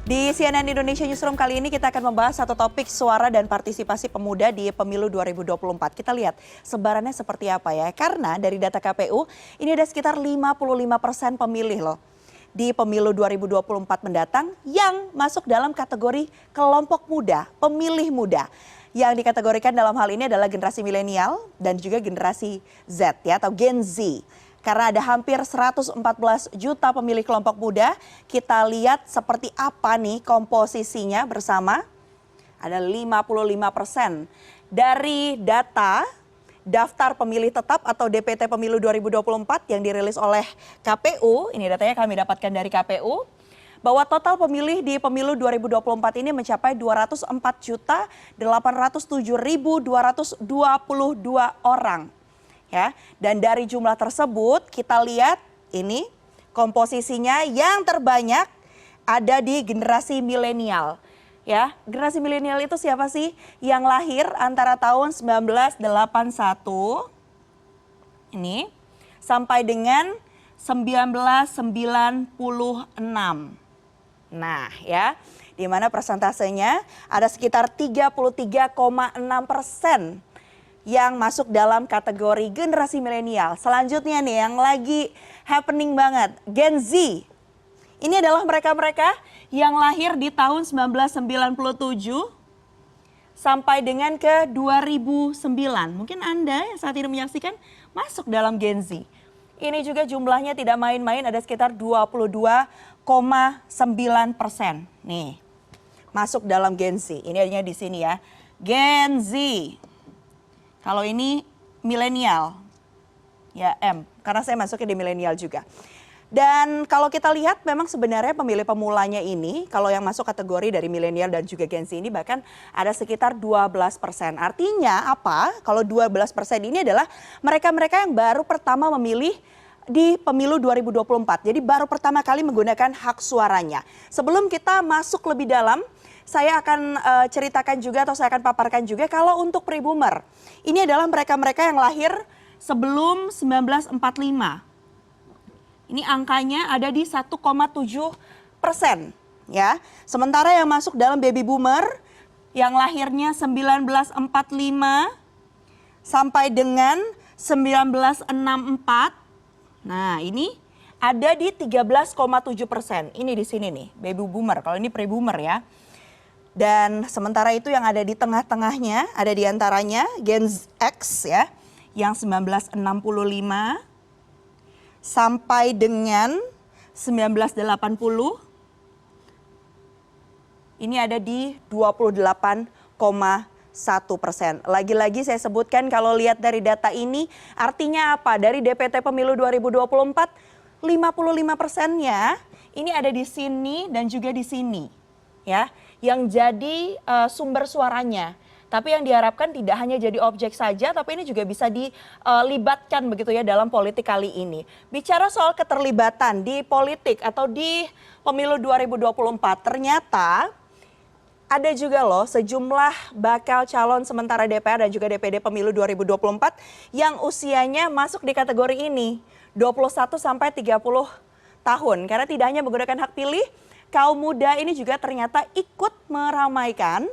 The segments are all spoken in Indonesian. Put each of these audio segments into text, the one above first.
Di CNN Indonesia Newsroom kali ini kita akan membahas satu topik suara dan partisipasi pemuda di pemilu 2024. Kita lihat sebarannya seperti apa ya. Karena dari data KPU ini ada sekitar 55% pemilih loh di pemilu 2024 mendatang yang masuk dalam kategori kelompok muda, pemilih muda. Yang dikategorikan dalam hal ini adalah generasi milenial dan juga generasi Z ya atau Gen Z. Karena ada hampir 114 juta pemilih kelompok muda, kita lihat seperti apa nih komposisinya bersama. Ada 55% dari data daftar pemilih tetap atau DPT pemilu 2024 yang dirilis oleh KPU. Ini datanya kami dapatkan dari KPU. Bahwa total pemilih di pemilu 2024 ini mencapai 204.807.222 orang. Ya, dan dari jumlah tersebut kita lihat ini komposisinya yang terbanyak ada di generasi milenial. Ya, generasi milenial itu siapa sih? Yang lahir antara tahun 1981 ini sampai dengan 1996. Nah, ya, di mana persentasenya ada sekitar 33,6% yang masuk dalam kategori generasi milenial. Selanjutnya nih yang lagi happening banget, Gen Z. Ini adalah mereka-mereka yang lahir di tahun 1997 sampai dengan ke 2009. Mungkin Anda yang saat ini menyaksikan masuk dalam Gen Z. Ini juga jumlahnya tidak main-main, ada sekitar 22,9%. Nih, masuk dalam Gen Z. Ini adanya di sini ya, Gen Z. Kalau ini milenial, ya M, karena saya masuknya di milenial juga. Dan kalau kita lihat memang sebenarnya pemilih pemulanya ini, kalau yang masuk kategori dari milenial dan juga Gen Z ini bahkan ada sekitar 12%. Artinya apa? Kalau 12% ini adalah mereka-mereka yang baru pertama memilih di pemilu 2024. Jadi baru pertama kali menggunakan hak suaranya. Sebelum kita masuk lebih dalam, saya akan ceritakan juga atau saya akan paparkan juga kalau untuk pre-boomer. Ini adalah mereka-mereka yang lahir sebelum 1945. Ini angkanya ada di 1,7%. Ya. Sementara yang masuk dalam baby boomer yang lahirnya 1945 sampai dengan 1964. Nah ini ada di 13,7%. Ini di sini nih baby boomer, kalau ini pre-boomer ya. Dan sementara itu yang ada di tengah-tengahnya, ada di antaranya Gen X ya, yang 1965 sampai dengan 1980. Ini ada di 28,1%. Lagi-lagi saya sebutkan kalau lihat dari data ini artinya apa? Dari DPT pemilu 2024, 55%-nya ini ada di sini dan juga di sini. Ya, yang jadi sumber suaranya. Tapi yang diharapkan tidak hanya jadi objek saja, tapi ini juga bisa dilibatkan begitu ya dalam politik kali ini. Bicara soal keterlibatan di politik atau di pemilu 2024, ternyata ada juga loh sejumlah bakal calon sementara DPR dan juga DPD pemilu 2024 yang usianya masuk di kategori ini, 21 sampai 30 tahun. Karena tidak hanya menggunakan hak pilih, kaum muda ini juga ternyata ikut meramaikan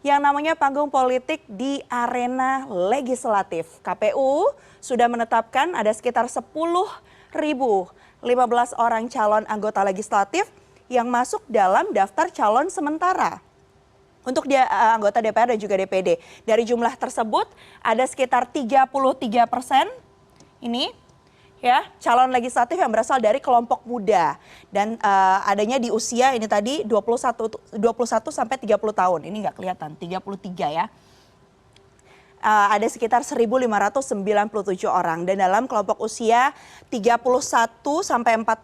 yang namanya panggung politik di arena legislatif. KPU sudah menetapkan ada sekitar 10.015 orang calon anggota legislatif yang masuk dalam daftar calon sementara untuk anggota DPR dan juga DPD. Dari jumlah tersebut ada sekitar 33% ini ya, calon legislatif yang berasal dari kelompok muda dan adanya di usia ini tadi 21 sampai 30 tahun. Ini nggak kelihatan, 33 ya. Ada sekitar 1.597 orang dan dalam kelompok usia 31 sampai 40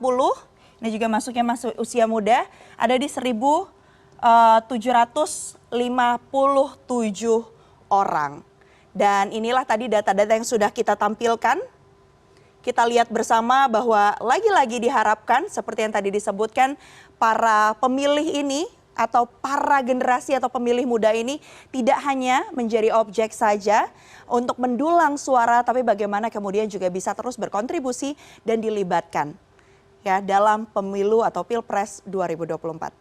ini juga masuk usia muda ada di 1.757 orang. Dan inilah tadi data-data yang sudah kita tampilkan. Kita lihat bersama bahwa lagi-lagi diharapkan seperti yang tadi disebutkan para pemilih ini atau para generasi atau pemilih muda ini tidak hanya menjadi objek saja untuk mendulang suara, tapi bagaimana kemudian juga bisa terus berkontribusi dan dilibatkan ya dalam pemilu atau Pilpres 2024.